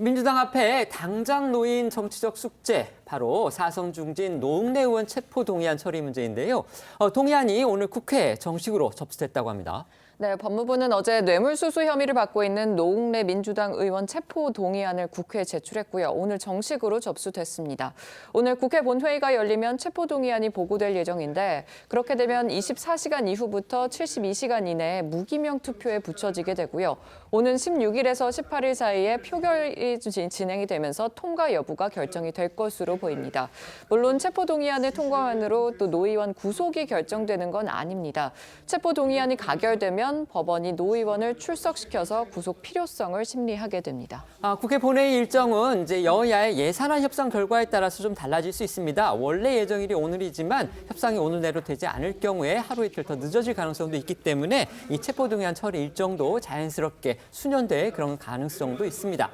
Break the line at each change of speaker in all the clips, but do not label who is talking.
민주당 앞에 당장 놓인 정치적 숙제, 바로 사성 중진 노웅래 의원 체포 동의안 처리 문제인데요. 동의안이 오늘 국회에 정식으로 접수됐다고 합니다.
네, 법무부는 어제 뇌물수수 혐의를 받고 있는 노웅래 민주당 의원 체포 동의안을 국회에 제출했고요. 오늘 정식으로 접수됐습니다. 오늘 국회 본회의가 열리면 체포 동의안이 보고될 예정인데 그렇게 되면 24시간 이후부터 72시간 이내에 무기명 투표에 붙여지게 되고요. 오는 16일에서 18일 사이에 표결이 진행이 되면서 통과 여부가 결정이 될 것으로 보입니다. 물론 체포 동의안의 통과만으로 또 노 의원 구속이 결정되는 건 아닙니다. 체포 동의안이 가결되면 법원이 노 의원을 출석시켜서 구속 필요성을 심리하게 됩니다.
국회 본회의 일정은 이제 여야의 예산안 협상 결과에 따라서 좀 달라질 수 있습니다. 원래 예정일이 오늘이지만 협상이 오늘 내로 되지 않을 경우에 하루 이틀 더 늦어질 가능성도 있기 때문에 이 체포 동의안 처리 일정도 자연스럽게 수년될 그런 가능성도 있습니다.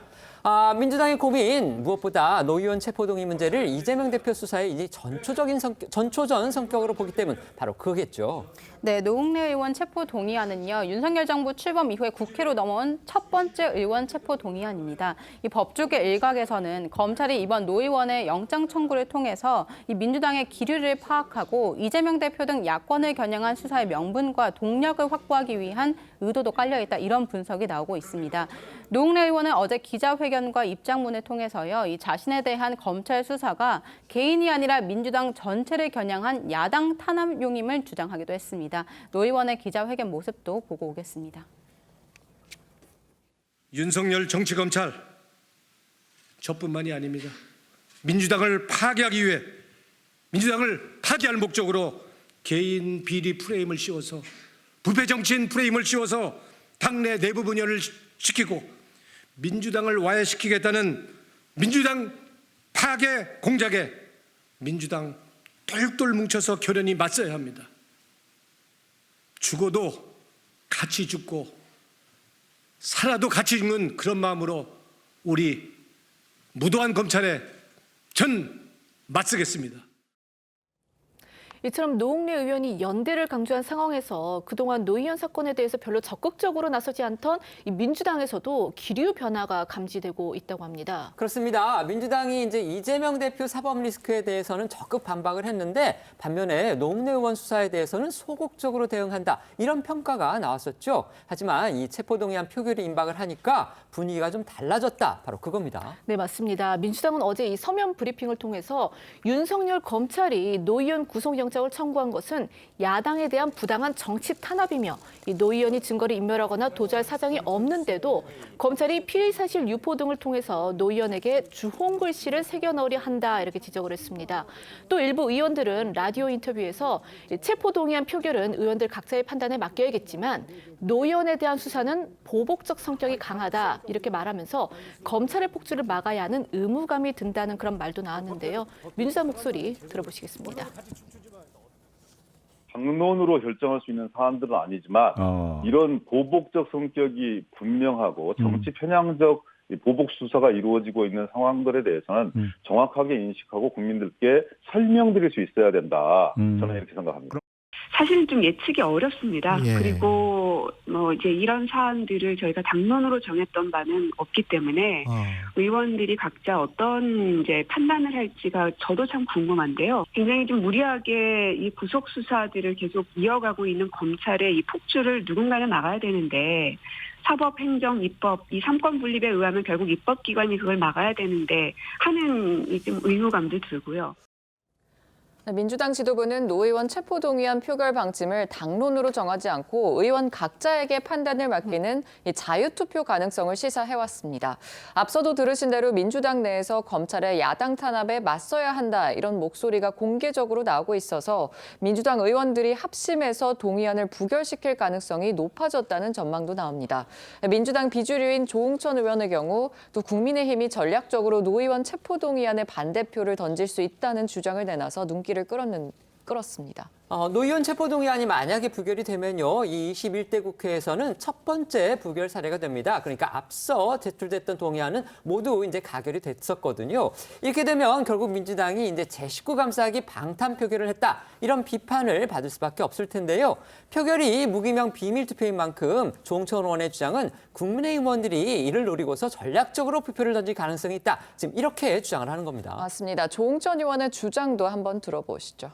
민주당의 고민, 무엇보다 노 의원 체포 동의 문제를 이재명 대표 수사의 이제 전초전 성격으로 보기 때문 바로 그거겠죠.
네, 노웅래 의원 체포 동의안은요, 윤석열 정부 출범 이후에 국회로 넘어온 첫 번째 의원 체포 동의안입니다. 이 법조계 일각에서는 검찰이 이번 노 의원의 영장 청구를 통해서 이 민주당의 기류를 파악하고 이재명 대표 등 야권을 겨냥한 수사의 명분과 동력을 확보하기 위한 의도도 깔려있다, 이런 분석이 나오고 있습니다. 노웅래 의원은 어제 기자회견과 입장문을 통해서요, 이 자신에 대한 검찰 수사가 개인이 아니라 민주당 전체를 겨냥한 야당 탄압용임을 주장하기도 했습니다. 노 의원의 기자회견 모습도 보고 오겠습니다.
윤석열 정치검찰 저뿐만이 아닙니다. 민주당을 파괴하기 위해 민주당을 파괴할 목적으로 개인 비리 프레임을 씌워서 부패 정치인 프레임을 씌워서 당내 내부 분열을 시키고 민주당을 와해시키겠다는 민주당 파괴 공작에 민주당 똘똘 뭉쳐서 결연히 맞서야 합니다. 죽어도 같이 죽고 살아도 같이 죽는 그런 마음으로 우리 무도한 검찰에 전 맞서겠습니다.
이처럼 노웅래 의원이 연대를 강조한 상황에서 그동안 노희연 사건에 대해서 별로 적극적으로 나서지 않던 이 민주당에서도 기류 변화가 감지되고 있다고 합니다.
그렇습니다. 민주당이 이제 이재명 대표 사법 리스크에 대해서는 적극 반박을 했는데 반면에 노웅래 의원 수사에 대해서는 소극적으로 대응한다, 이런 평가가 나왔었죠. 하지만 이 체포동의안 표결이 임박을 하니까 분위기가 좀 달라졌다, 바로 그겁니다.
네, 맞습니다. 민주당은 어제 이 서면 브리핑을 통해서 윤석열 검찰이 노 의원 구속영장을 청구한 것은 야당에 대한 부당한 정치 탄압이며 이 노 의원이 증거를 인멸하거나 도주할 사정이 없는데도 검찰이 피의 사실 유포 등을 통해서 노 의원에게 주홍 글씨를 새겨 넣으려 한다, 이렇게 지적을 했습니다. 또 일부 의원들은 라디오 인터뷰에서 체포 동의안 표결은 의원들 각자의 판단에 맡겨야겠지만 노 의원에 대한 수사는 보복적 성격이 강하다, 이렇게 말하면서 검찰의 폭주를 막아야 하는 의무감이 든다는 그런 말도 나왔는데요. 민주당 목소리 들어보시겠습니다.
당론으로 결정할 수 있는 사안들은 아니지만 이런 보복적 성격이 분명하고 정치 편향적 보복 수사가 이루어지고 있는 상황들에 대해서는 정확하게 인식하고 국민들께 설명드릴 수 있어야 된다. 저는 이렇게 생각합니다.
사실은 좀 예측이 어렵습니다.
예.
그리고 이제 이런 사안들을 저희가 당론으로 정했던 바는 없기 때문에 의원들이 각자 어떤 이제 판단을 할지가 저도 참 궁금한데요. 굉장히 좀 무리하게 이 구속 수사들을 계속 이어가고 있는 검찰의 이 폭주를 누군가는 막아야 되는데 사법, 행정, 입법 이 삼권 분립에 의하면 결국 입법기관이 그걸 막아야 되는데 하는 이 좀 의무감도 들고요.
민주당 지도부는 노 의원 체포 동의안 표결 방침을 당론으로 정하지 않고 의원 각자에게 판단을 맡기는 이 자유투표 가능성을 시사해왔습니다. 앞서도 들으신 대로 민주당 내에서 검찰의 야당 탄압에 맞서야 한다, 이런 목소리가 공개적으로 나오고 있어서 민주당 의원들이 합심해서 동의안을 부결시킬 가능성이 높아졌다는 전망도 나옵니다. 민주당 비주류인 조응천 의원의 경우 또 국민의힘이 전략적으로 노 의원 체포 동의안에 반대표를 던질 수 있다는 주장을 내놔서 눈길을 끌었습니다.
노의원 체포동의안이 만약에 부결이 되면요, 이 21대 국회에서는 첫 번째 부결 사례가 됩니다. 그러니까 앞서 제출됐던 동의안은 모두 이제 가결이 됐었거든요. 이렇게 되면 결국 민주당이 이제 제19 감싸기 방탄 표결을 했다, 이런 비판을 받을 수밖에 없을 텐데요. 표결이 무기명 비밀 투표인 만큼 조홍천 의원의 주장은 국민의힘 의원들이 이를 노리고서 전략적으로 투표를 던질 가능성이 있다, 지금 이렇게 주장을 하는 겁니다.
맞습니다. 조홍천 의원의 주장도 한번 들어보시죠.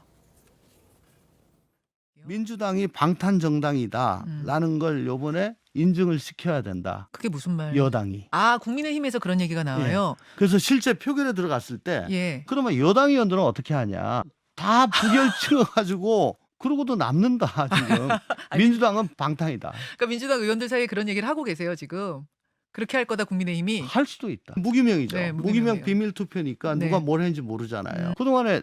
민주당이 방탄 정당이다라는 걸 이번에 인증을 시켜야 된다.
그게 무슨 말?
여당이.
아, 국민의힘에서 그런 얘기가 나와요.
예. 그래서 실제 표결에 들어갔을 때
예.
그러면 여당 의원들은 어떻게 하냐. 다 부결 찍어가지고 그러고도 남는다 지금. 민주당은 방탄이다.
그러니까 민주당 의원들 사이에 그런 얘기를 하고 계세요, 지금. 그렇게 할 거다 국민의힘이.
할 수도 있다. 무기명이죠.
네,
무기명
무기명이에요.
비밀 투표니까
네.
누가 뭘 했는지 모르잖아요. 그동안에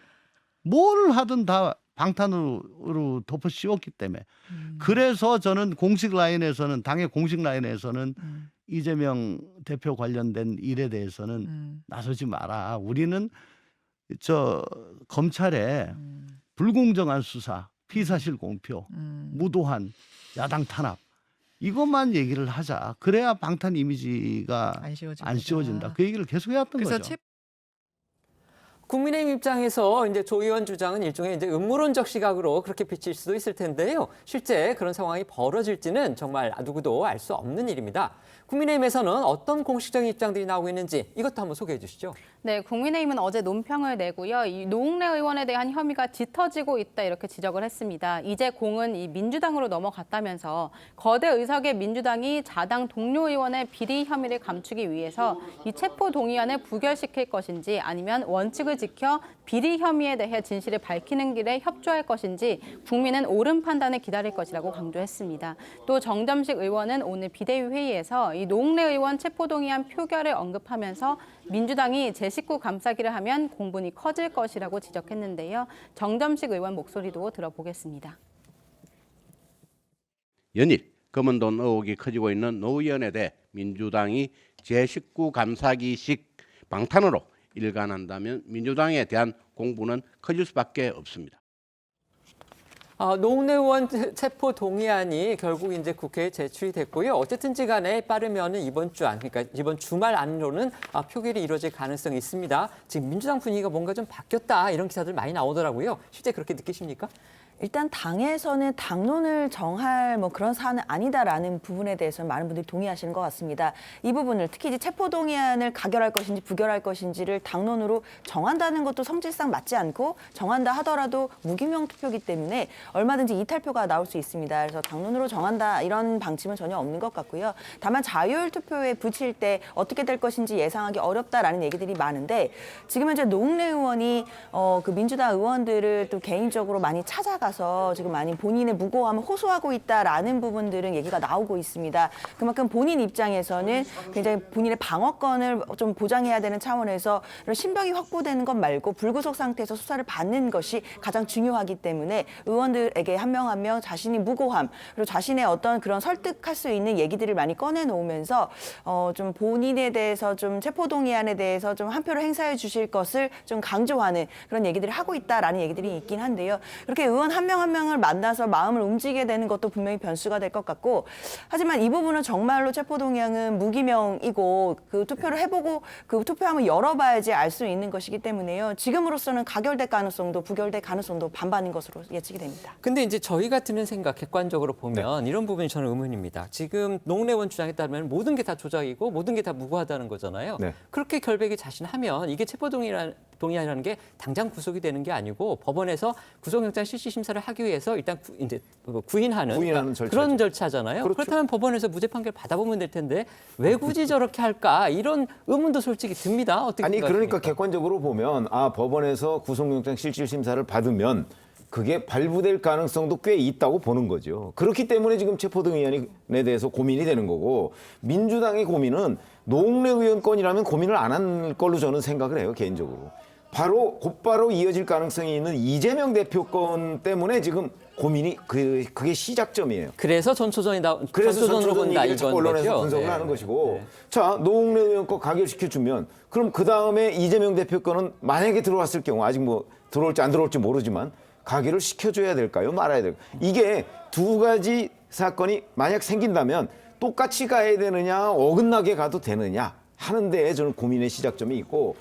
뭘 하든 다 방탄으로 덮어 씌웠기 때문에. 그래서 저는 공식 라인에서는, 당의 공식 라인에서는 이재명 대표 관련된 일에 대해서는 나서지 마라. 우리는 검찰의 불공정한 수사, 피사실 공표, 무도한 야당 탄압, 이것만 얘기를 하자. 그래야 방탄 이미지가 안 씌워진다. 그 얘기를 계속 해왔던 거죠.
국민의힘 입장에서 이제 조 의원 주장은 일종의 이제 음모론적 시각으로 그렇게 비칠 수도 있을 텐데요. 실제 그런 상황이 벌어질지는 정말 누구도 알 수 없는 일입니다. 국민의힘에서는 어떤 공식적인 입장들이 나오고 있는지 이것도 한번 소개해 주시죠.
네, 국민의힘은 어제 논평을 내고요. 이 노웅래 의원에 대한 혐의가 짙어지고 있다, 이렇게 지적을 했습니다. 이제 공은 이 민주당으로 넘어갔다면서 거대 의석의 민주당이 자당 동료 의원의 비리 혐의를 감추기 위해서 이 체포 동의안을 부결시킬 것인지, 아니면 원칙을 지켜 비리 혐의에 대해 진실을 밝히는 길에 협조할 것인지 국민은 옳은 판단을 기다릴 것이라고 강조했습니다. 또 정점식 의원은 오늘 비대위 회의에서 이 노웅래 의원 체포동의안 표결을 언급하면서 민주당이 제19 감싸기를 하면 공분이 커질 것이라고 지적했는데요. 정점식 의원 목소리도 들어보겠습니다.
연일 검은 돈 의혹이 커지고 있는 노 의원에 대해 민주당이 제19 감싸기식 방탄으로 일관한다면 민주당에 대한 공분은 커질 수밖에 없습니다.
노웅래 의원 체포 동의안이 결국 이제 국회에 제출이 됐고요. 어쨌든지 간에 빠르면 이번 주 안, 그러니까 이번 주말 안으로는 표결이 이루어질 가능성이 있습니다. 지금 민주당 분위기가 뭔가 좀 바뀌었다, 이런 기사들 많이 나오더라고요. 실제 그렇게 느끼십니까?
일단 당에서는 당론을 정할 그런 사안은 아니다라는 부분에 대해서는 많은 분들이 동의하시는 것 같습니다. 이 부분을 특히 이제 체포동의안을 가결할 것인지 부결할 것인지를 당론으로 정한다는 것도 성질상 맞지 않고, 정한다 하더라도 무기명 투표이기 때문에 얼마든지 이탈표가 나올 수 있습니다. 그래서 당론으로 정한다, 이런 방침은 전혀 없는 것 같고요. 다만 자율 투표에 붙일 때 어떻게 될 것인지 예상하기 어렵다라는 얘기들이 많은데, 지금 현재 노웅래 의원이 그 민주당 의원들을 또 개인적으로 많이 찾아가 지금 많이 본인의 무고함을 호소하고 있다라는 부분들은 얘기가 나오고 있습니다. 그만큼 본인 입장에서는 굉장히 본인의 방어권을 좀 보장해야 되는 차원에서 신병이 확보되는 것 말고 불구속 상태에서 수사를 받는 것이 가장 중요하기 때문에 의원들에게 한 명 한 명 자신이 무고함, 그리고 자신의 어떤 그런 설득할 수 있는 얘기들을 많이 꺼내놓으면서 좀 본인에 대해서 좀 체포동의안에 대해서 좀 한 표를 행사해 주실 것을 좀 강조하는 그런 얘기들을 하고 있다라는 얘기들이 있긴 한데요. 그렇게 의원 한 명 한 명을 만나서 마음을 움직이게 되는 것도 분명히 변수가 될 것 같고, 하지만 이 부분은 정말로 체포동의안은 무기명이고 그 투표를 해보고 그 투표함을 열어봐야지 알 수 있는 것이기 때문에요. 지금으로서는 가결될 가능성도 부결될 가능성도 반반인 것으로 예측이 됩니다.
근데 이제 저희가 드는 생각, 객관적으로 보면 이런 부분이 저는 의문입니다. 지금 노웅래 의원 주장에 따르면 모든 게 다 조작이고 모든 게 다 무고하다는 거잖아요. 그렇게 결백이 자신하면 이게 체포동의안이라는 게 당장 구속이 되는 게 아니고 법원에서 구속영장 실시심사를 하기 위해서 일단 구인하는 그런 절차잖아요. 그렇죠. 그렇다면 법원에서 무죄 판결 받아보면 될 텐데 왜 굳이 저렇게 할까? 이런 의문도 솔직히 듭니다. 어떻게
아니
생각하십니까?
그러니까 객관적으로 보면 법원에서 구속영장 실질심사를 받으면 그게 발부될 가능성도 꽤 있다고 보는 거죠. 그렇기 때문에 지금 체포동의안에 대해서 고민이 되는 거고, 민주당의 고민은 노웅래 의원 건이라면 고민을 안 한 걸로 저는 생각을 해요, 개인적으로. 곧바로 이어질 가능성이 있는 이재명 대표 건 때문에 지금 고민이 그게 시작점이에요.
그래서 전초전으로 본다,
이걸 자꾸 언론에서 분석을 하는 것이고, 자, 노웅래 의원 거 가결시켜주면 그럼 그 다음에 이재명 대표 거는 만약에 들어왔을 경우, 아직 들어올지 안 들어올지 모르지만 가결을 시켜줘야 될까요? 말아야 될까요? 이게 두 가지 사건이 만약 생긴다면 똑같이 가야 되느냐, 어긋나게 가도 되느냐 하는데 저는 고민의 시작점이 있고,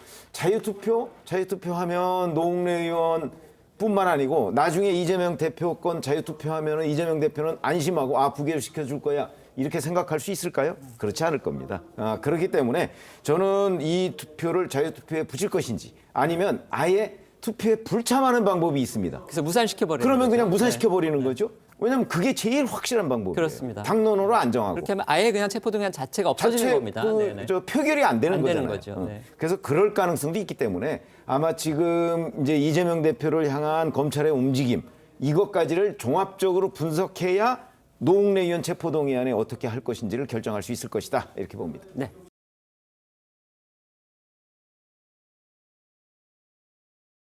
자유투표하면 노웅래 의원 뿐만 아니고 나중에 이재명 대표권 자유투표하면 이재명 대표는 안심하고 부결 시켜줄 거야 이렇게 생각할 수 있을까요? 그렇지 않을 겁니다. 그렇기 때문에 저는 이 투표를 자유투표에 붙일 것인지 아니면 아예 투표에 불참하는 방법이 있습니다.
그래서 무산시켜버리는
그러면
거죠.
그냥 무산시켜버리는 거죠. 왜냐하면 그게 제일 확실한 방법이에요.
그렇습니다.
당론으로 안 정하고.
그렇게 하면 아예 그냥 체포동의안 자체가 없어지는 겁니다. 네네.
표결이 안 되는
안 되는
거잖아요.
거죠. 네.
그래서 그럴 가능성도 있기 때문에 아마 지금 이제 이재명 대표를 향한 검찰의 움직임 이것까지를 종합적으로 분석해야 노웅래 의원 체포동의안에 어떻게 할 것인지를 결정할 수 있을 것이다 이렇게 봅니다.
네.